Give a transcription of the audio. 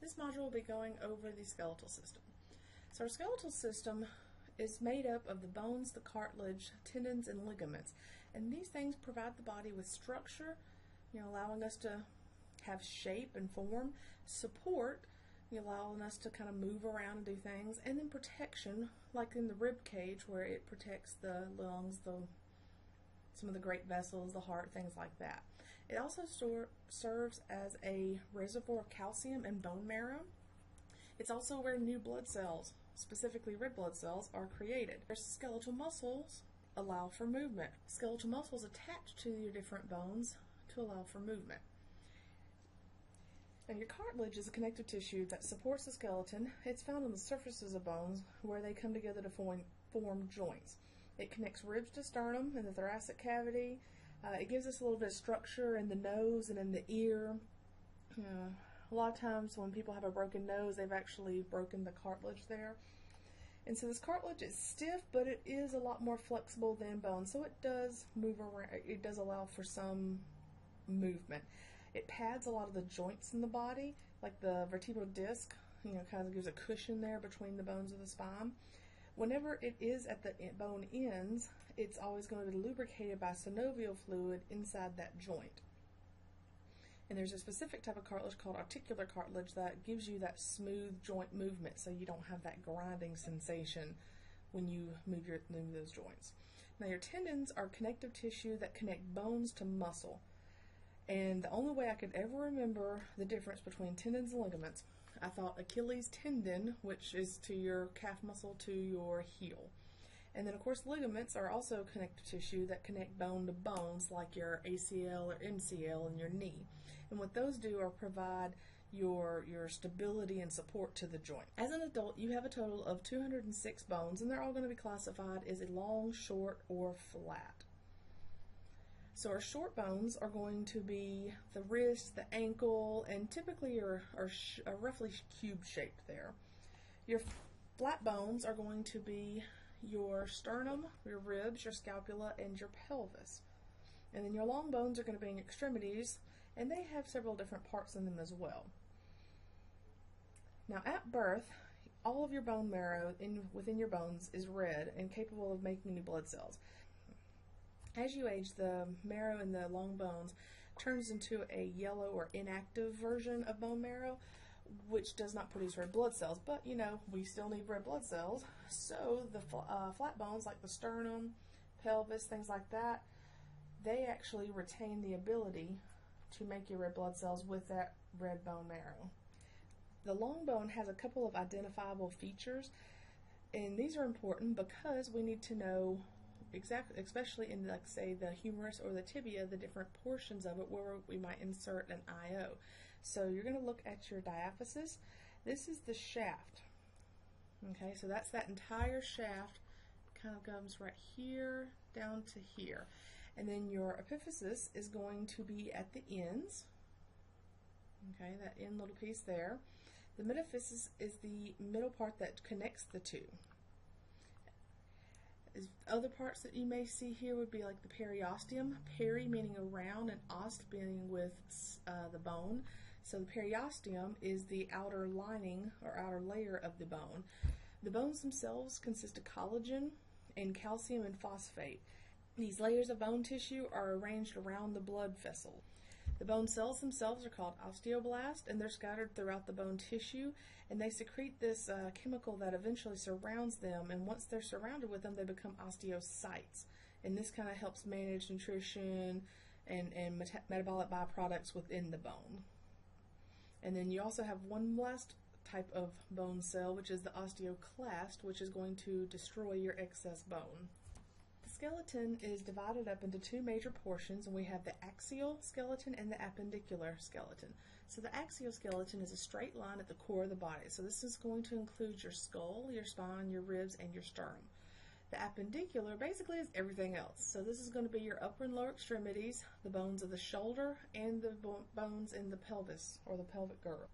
This module will be going over the skeletal system. So our skeletal system is made up of the bones, the cartilage, tendons, and ligaments. And these things provide the body with structure, allowing us to have shape and form, support, allowing us to kind of move around and do things, and then protection, like in the rib cage where it protects the lungs, some of the great vessels, the heart, things like that. It also serves as a reservoir of calcium and bone marrow. It's also where new blood cells, specifically red blood cells, are created. Their skeletal muscles allow for movement. Skeletal muscles attach to your different bones to allow for movement. And your cartilage is a connective tissue that supports the skeleton. It's found on the surfaces of bones where they come together to form joints. It connects ribs to sternum in the thoracic cavity. It gives us a little bit of structure in the nose and in the ear. A lot of times when people have a broken nose, they've actually broken the cartilage there. And so this cartilage is stiff, but it is a lot more flexible than bone, so it does move around. It does allow for some movement. It pads a lot of the joints in the body, like the vertebral disc, kind of gives a cushion there between the bones of the spine. Whenever it is at the bone ends, it's always going to be lubricated by synovial fluid inside that joint. And there's a specific type of cartilage called articular cartilage that gives you that smooth joint movement, so you don't have that grinding sensation when you move those joints. Now your tendons are connective tissue that connect bones to muscle. And the only way I could ever remember the difference between tendons and ligaments, I thought Achilles tendon, which is to your calf muscle to your heel. And then of course ligaments are also connective tissue that connect bone to bones, like your ACL or MCL in your knee. And what those do are provide your stability and support to the joint. As an adult, you have a total of 206 bones, and they're all going to be classified as a long, short, or flat. So our short bones are going to be the wrist, the ankle, and typically are roughly cube shaped there. Your flat bones are going to be your sternum, your ribs, your scapula, and your pelvis. And then your long bones are going to be in your extremities, and they have several different parts in them as well. Now at birth, all of your bone marrow within your bones is red and capable of making new blood cells. As you age, the marrow in the long bones turns into a yellow or inactive version of bone marrow, which does not produce red blood cells. But we still need red blood cells. So the flat bones, like the sternum, pelvis, things like that, they actually retain the ability to make your red blood cells with that red bone marrow. The long bone has a couple of identifiable features, and these are important because we need to know exactly, especially in, like, say, the humerus or the tibia, the different portions of it where we might insert an IO. So you're going to look at your diaphysis. This is the shaft. Okay, so that's that entire shaft. Kind of comes right here down to here. And then your epiphysis is going to be at the ends. Okay, that end little piece there. The metaphysis is the middle part that connects the two. Other parts that you may see here would be like the periosteum, peri meaning around and ost being with the bone. So the periosteum is the outer lining or outer layer of the bone. The bones themselves consist of collagen and calcium and phosphate. These layers of bone tissue are arranged around the blood vessel. The bone cells themselves are called osteoblasts, and they're scattered throughout the bone tissue, and they secrete this chemical that eventually surrounds them, and once they're surrounded with them, they become osteocytes. And this kind of helps manage nutrition and metabolic byproducts within the bone. And then you also have one last type of bone cell, which is the osteoclast, which is going to destroy your excess bone. The skeleton is divided up into two major portions, and we have the axial skeleton and the appendicular skeleton. So the axial skeleton is a straight line at the core of the body. So this is going to include your skull, your spine, your ribs, and your sternum. The appendicular basically is everything else. So this is going to be your upper and lower extremities, the bones of the shoulder, and the bones in the pelvis or the pelvic girdle.